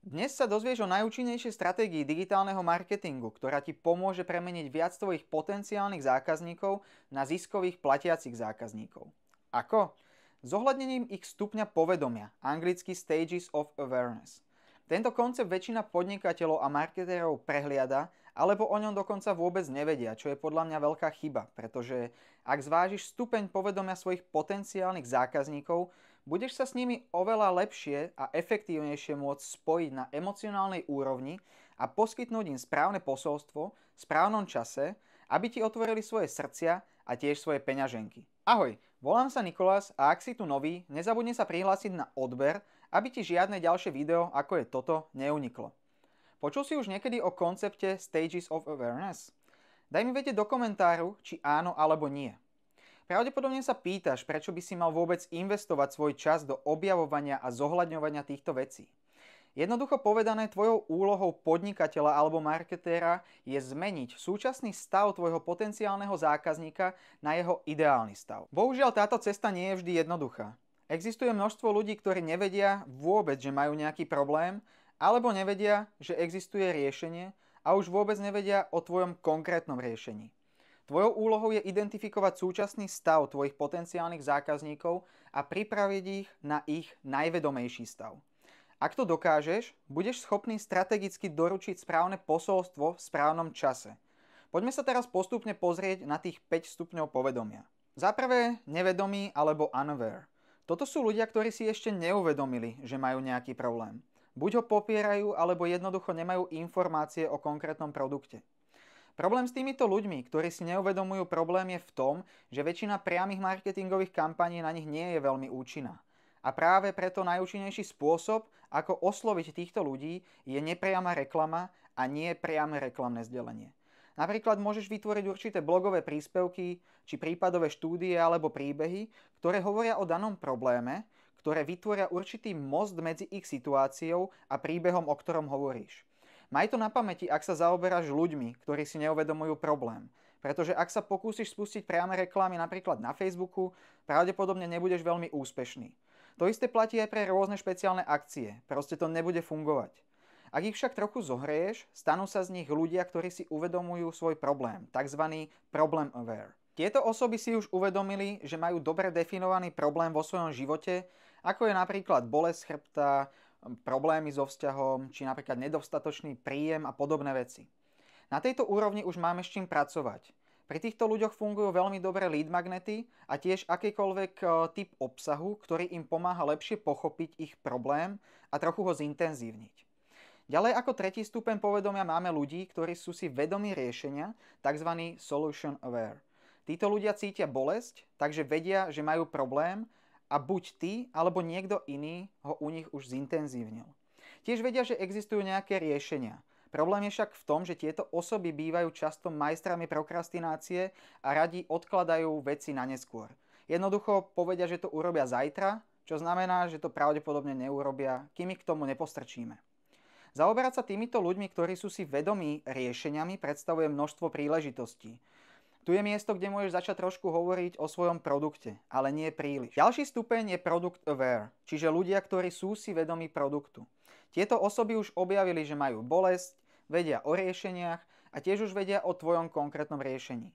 Dnes sa dozvieš o najúčinnejšej stratégii digitálneho marketingu, ktorá ti pomôže premeniť viac tvojich potenciálnych zákazníkov na ziskových platiacich zákazníkov. Ako? Zohľadnením ich stupňa povedomia, anglicky Stages of Awareness. Tento koncept väčšina podnikateľov a marketérov prehliada, alebo o ňom dokonca vôbec nevedia, čo je podľa mňa veľká chyba, pretože ak zvážiš stupeň povedomia svojich potenciálnych zákazníkov, budeš sa s nimi oveľa lepšie a efektívnejšie môcť spojiť na emocionálnej úrovni a poskytnúť im správne posolstvo v správnom čase, aby ti otvorili svoje srdcia a tiež svoje peňaženky. Ahoj, volám sa Nikolás a ak si tu nový, nezabudni sa prihlásiť na odber, aby ti žiadne ďalšie video, ako je toto, neuniklo. Počul si už niekedy o koncepte Stages of Awareness? Daj mi vedieť do komentáru, či áno alebo nie. Pravdepodobne sa pýtaš, prečo by si mal vôbec investovať svoj čas do objavovania a zohľadňovania týchto vecí. Jednoducho povedané, tvojou úlohou podnikateľa alebo marketéra je zmeniť súčasný stav tvojho potenciálneho zákazníka na jeho ideálny stav. Bohužiaľ, táto cesta nie je vždy jednoduchá. Existuje množstvo ľudí, ktorí nevedia vôbec, že majú nejaký problém, alebo nevedia, že existuje riešenie a už vôbec nevedia o tvojom konkrétnom riešení. Tvojou úlohou je identifikovať súčasný stav tvojich potenciálnych zákazníkov a pripraviť ich na ich najvedomejší stav. Ak to dokážeš, budeš schopný strategicky doručiť správne posolstvo v správnom čase. Poďme sa teraz postupne pozrieť na tých 5 stupňov povedomia. Za prvé, nevedomý alebo unaware. Toto sú ľudia, ktorí si ešte neuvedomili, že majú nejaký problém. Buď ho popierajú, alebo jednoducho nemajú informácie o konkrétnom produkte. Problém s týmito ľuďmi, ktorí si neuvedomujú problém, je v tom, že väčšina priamych marketingových kampaní na nich nie je veľmi účinná. A práve preto najúčinnejší spôsob, ako osloviť týchto ľudí, je nepriama reklama a nie priame reklamné zdelenie. Napríklad môžeš vytvoriť určité blogové príspevky, či prípadové štúdie alebo príbehy, ktoré hovoria o danom probléme, ktoré vytvoria určitý most medzi ich situáciou a príbehom, o ktorom hovoríš. Maj to na pamäti, ak sa zaoberáš ľuďmi, ktorí si neuvedomujú problém. Pretože ak sa pokúsiš spustiť priame reklamy napríklad na Facebooku, pravdepodobne nebudeš veľmi úspešný. To isté platí aj pre rôzne špeciálne akcie. Proste to nebude fungovať. Ak ich však trochu zohrieš, stanú sa z nich ľudia, ktorí si uvedomujú svoj problém, tzv. Problem aware. Tieto osoby si už uvedomili, že majú dobre definovaný problém vo svojom živote, ako je napríklad bolesť chrbta, problémy so vzťahom, či napríklad nedostatočný príjem a podobné veci. Na tejto úrovni už máme s čím pracovať. Pri týchto ľuďoch fungujú veľmi dobré lead magnety a tiež akýkoľvek typ obsahu, ktorý im pomáha lepšie pochopiť ich problém a trochu ho zintenzívniť. Ďalej ako tretí stupeň povedomia máme ľudí, ktorí sú si vedomí riešenia, tzv. Solution aware. Títo ľudia cítia bolesť, takže vedia, že majú problém a buď ty, alebo niekto iný ho u nich už zintenzívnil. Tiež vedia, že existujú nejaké riešenia. Problém je však v tom, že tieto osoby bývajú často majstrami prokrastinácie a radi odkladajú veci na neskôr. Jednoducho povedia, že to urobia zajtra, čo znamená, že to pravdepodobne neurobia, kým ich k tomu nepostrčíme. Zaoberať sa týmito ľuďmi, ktorí sú si vedomí riešeniami, predstavuje množstvo príležitostí. Tu je miesto, kde môžeš začať trošku hovoriť o svojom produkte, ale nie príliš. Ďalší stupeň je product aware, čiže ľudia, ktorí sú si vedomí produktu. Tieto osoby už objavili, že majú bolesť, vedia o riešeniach a tiež už vedia o tvojom konkrétnom riešení.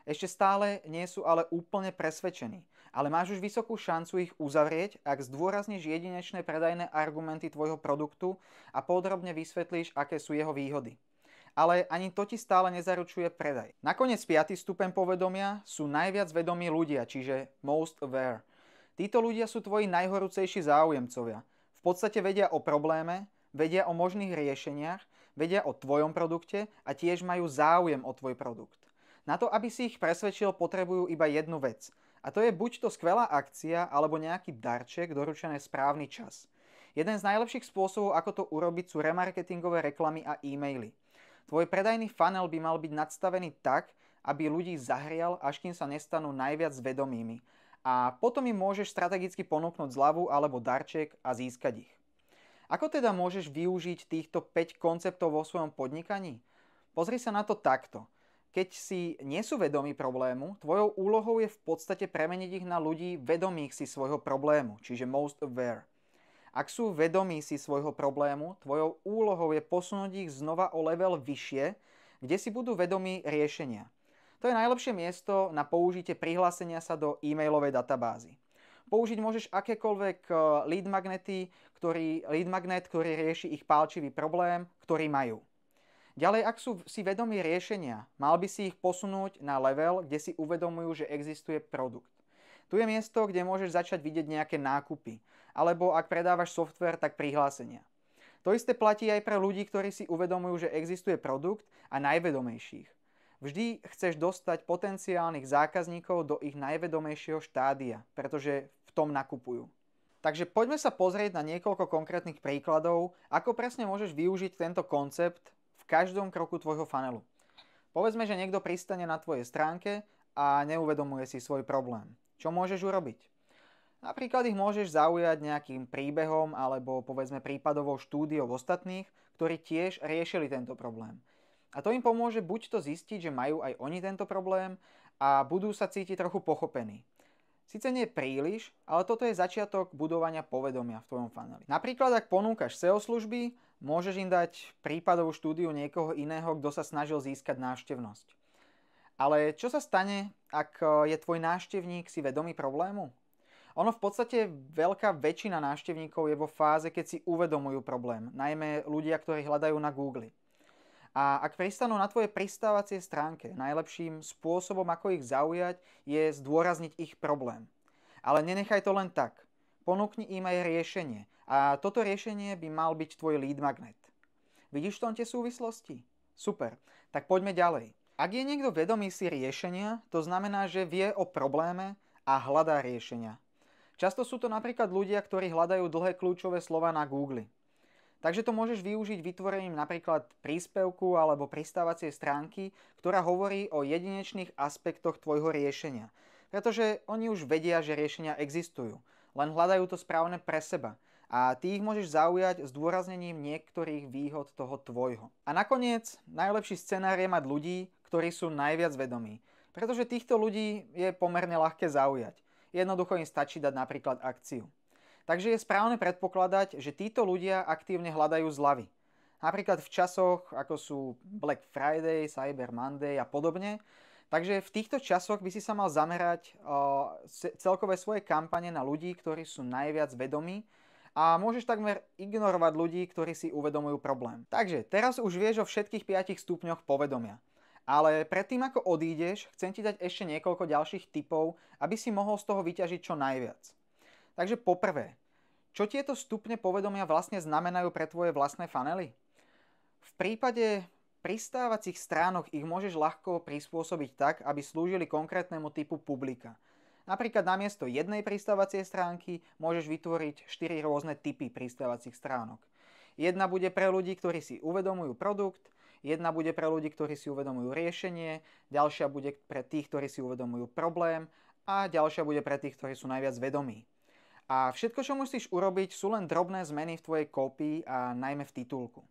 Ešte stále nie sú ale úplne presvedčení, ale máš už vysokú šancu ich uzavrieť, ak zdôrazníš jedinečné predajné argumenty tvojho produktu a podrobne vysvetlíš, aké sú jeho výhody. Ale ani to ti stále nezaručuje predaj. Nakoniec 5. stupeň povedomia sú najviac vedomí ľudia, čiže most aware. Títo ľudia sú tvoji najhorúcejší záujemcovia. V podstate vedia o probléme, vedia o možných riešeniach, vedia o tvojom produkte a tiež majú záujem o tvoj produkt. Na to, aby si ich presvedčil, potrebujú iba jednu vec. A to je buď to skvelá akcia, alebo nejaký darček doručené správny čas. Jeden z najlepších spôsobov, ako to urobiť, sú remarketingové reklamy a e-maily. Tvoj predajný funnel by mal byť nadstavený tak, aby ľudí zahrial, až kým sa nestanú najviac vedomými. A potom im môžeš strategicky ponúknuť zľavu alebo darček a získať ich. Ako teda môžeš využiť týchto 5 konceptov vo svojom podnikaní? Pozri sa na to takto. Keď si nie sú vedomí problému, tvojou úlohou je v podstate premeniť ich na ľudí vedomých si svojho problému, čiže most aware. Ak sú vedomí si svojho problému, tvojou úlohou je posunúť ich znova o level vyššie, kde si budú vedomí riešenia. To je najlepšie miesto na použitie prihlásenia sa do e-mailovej databázy. Použiť môžeš akékoľvek lead magnet, ktorý rieši ich pálčivý problém, ktorý majú. Ďalej, ak sú si vedomí riešenia, mal by si ich posunúť na level, kde si uvedomujú, že existuje produkt. Tu je miesto, kde môžeš začať vidieť nejaké nákupy, alebo ak predávaš software, tak prihlásenia. To isté platí aj pre ľudí, ktorí si uvedomujú, že existuje produkt a najvedomejších. Vždy chceš dostať potenciálnych zákazníkov do ich najvedomejšieho štádia, pretože v tom nakupujú. Takže poďme sa pozrieť na niekoľko konkrétnych príkladov, ako presne môžeš využiť tento koncept v každom kroku tvojho funnelu. Povedzme, že niekto pristane na tvojej stránke a neuvedomuje si svoj problém. Čo môžeš urobiť? Napríklad ich môžeš zaujať nejakým príbehom alebo povedzme prípadovou štúdiou ostatných, ktorí tiež riešili tento problém. A to im pomôže buď to zistiť, že majú aj oni tento problém a budú sa cítiť trochu pochopení. Sice nie príliš, ale toto je začiatok budovania povedomia v tvojom funneli. Napríklad, ak ponúkaš SEO služby, môžeš im dať prípadovú štúdiu niekoho iného, kto sa snažil získať návštevnosť. Ale čo sa stane, ak je tvoj návštevník si vedomý problému? Ono v podstate veľká väčšina návštevníkov je vo fáze, keď si uvedomujú problém, najmä ľudia, ktorí hľadajú na Google. A ak pristanú na tvojej pristávacie stránke, najlepším spôsobom, ako ich zaujať, je zdôrazniť ich problém. Ale nenechaj to len tak. Ponúkni im aj riešenie. A toto riešenie by mal byť tvoj lead magnet. Vidíš v tom tie súvislosti? Super. Tak poďme ďalej. Ak je niekto vedomý si riešenia, to znamená, že vie o probléme a hľadá riešenia. Často sú to napríklad ľudia, ktorí hľadajú dlhé kľúčové slova na Google. Takže to môžeš využiť vytvorením napríklad príspevku alebo pristávacej stránky, ktorá hovorí o jedinečných aspektoch tvojho riešenia. Pretože oni už vedia, že riešenia existujú, len hľadajú to správne pre seba. A ty ich môžeš zaujať zdôraznením niektorých výhod toho tvojho. A nakoniec, najlepší scenár je mať ľudí, ktorí sú najviac vedomí. Pretože týchto ľudí je pomerne ľahké zaujať. Jednoducho im stačí dať napríklad akciu. Takže je správne predpokladať, že títo ľudia aktívne hľadajú zľavy. Napríklad v časoch, ako sú Black Friday, Cyber Monday a podobne. Takže v týchto časoch by si sa mal zamerať celkové svoje kampane na ľudí, ktorí sú najviac vedomí a môžeš takmer ignorovať ľudí, ktorí si uvedomujú problém. Takže teraz už vieš o všetkých 5 stupňoch povedomia. Ale predtým, ako odídeš, chcem ti dať ešte niekoľko ďalších tipov, aby si mohol z toho vyťažiť čo najviac. Takže poprvé, čo tieto stupne povedomia vlastne znamenajú pre tvoje vlastné funnely? V prípade pristávacích stránok ich môžeš ľahko prispôsobiť tak, aby slúžili konkrétnemu typu publika. Napríklad namiesto jednej pristávacej stránky môžeš vytvoriť 4 rôzne typy pristávacích stránok. Jedna bude pre ľudí, ktorí si uvedomujú produkt, jedna bude pre ľudí, ktorí si uvedomujú riešenie, ďalšia bude pre tých, ktorí si uvedomujú problém a ďalšia bude pre tých, ktorí sú najviac vedomí. A všetko, čo musíš urobiť, sú len drobné zmeny v tvojej kópii a najmä v titulku.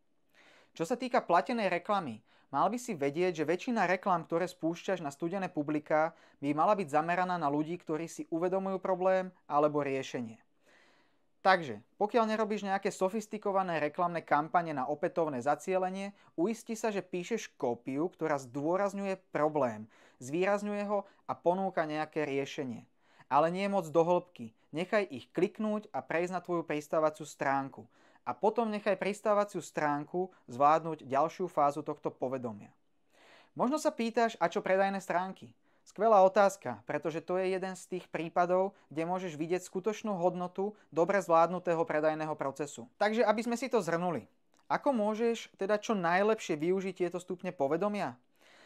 Čo sa týka platenej reklamy, mal by si vedieť, že väčšina reklám, ktoré spúšťaš na studené publiká, by mala byť zameraná na ľudí, ktorí si uvedomujú problém alebo riešenie. Takže, pokiaľ nerobíš nejaké sofistikované reklamné kampane na opätovné zacielenie, uisti sa, že píšeš kópiu, ktorá zdôrazňuje problém, zvýrazňuje ho a ponúka nejaké riešenie. Ale nie moc do hĺbky. Nechaj ich kliknúť a prejsť na tvoju pristávaciu stránku. A potom nechaj pristávaciu stránku zvládnuť ďalšiu fázu tohto povedomia. Možno sa pýtaš, a čo predajné stránky? Skvelá otázka, pretože to je jeden z tých prípadov, kde môžeš vidieť skutočnú hodnotu dobre zvládnutého predajného procesu. Takže aby sme si to zhrnuli, ako môžeš teda čo najlepšie využiť tieto stupne povedomia?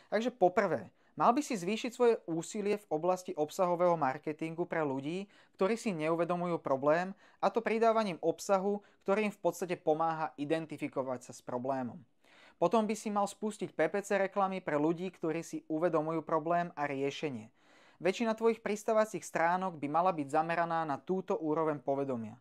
Takže poprvé, mal by si zvýšiť svoje úsilie v oblasti obsahového marketingu pre ľudí, ktorí si neuvedomujú problém, a to pridávaním obsahu, ktorý im v podstate pomáha identifikovať sa s problémom. Potom by si mal spustiť PPC reklamy pre ľudí, ktorí si uvedomujú problém a riešenie. Väčšina tvojich pristávacích stránok by mala byť zameraná na túto úroveň povedomia.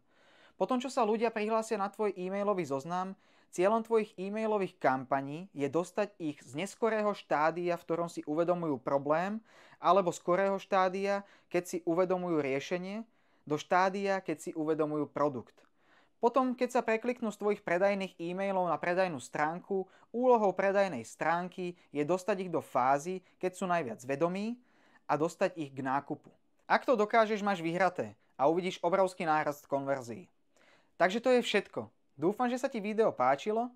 Potom, čo sa ľudia prihlásia na tvoj e-mailový zoznam, cieľom tvojich e-mailových kampaní je dostať ich z neskorého štádia, v ktorom si uvedomujú problém, alebo skorého štádia, keď si uvedomujú riešenie, do štádia, keď si uvedomujú produkt. Potom, keď sa prekliknú z tvojich predajných e-mailov na predajnú stránku, úlohou predajnej stránky je dostať ich do fázy, keď sú najviac vedomí a dostať ich k nákupu. Ak to dokážeš, máš vyhraté a uvidíš obrovský nárast konverzií. Takže to je všetko. Dúfam, že sa ti video páčilo.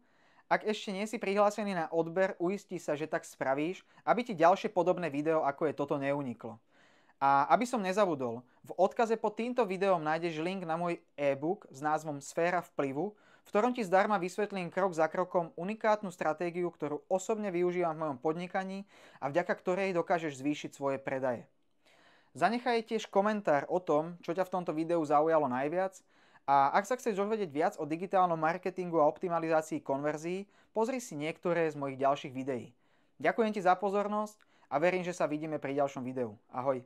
Ak ešte nie si prihlásený na odber, uistí sa, že tak spravíš, aby ti ďalšie podobné video, ako je toto, neuniklo. A aby som nezabudol, v odkaze pod týmto videom nájdeš link na môj e-book s názvom Sféra vplyvu, v ktorom ti zdarma vysvetlím krok za krokom unikátnu stratégiu, ktorú osobne využívam v mojom podnikaní a vďaka ktorej dokážeš zvýšiť svoje predaje. Zanechaj tiež komentár o tom, čo ťa v tomto videu zaujalo najviac, a ak sa chceš dozvedieť viac o digitálnom marketingu a optimalizácii konverzií, pozri si niektoré z mojich ďalších videí. Ďakujem ti za pozornosť a verím, že sa vidíme pri ďalšom videu. Ahoj.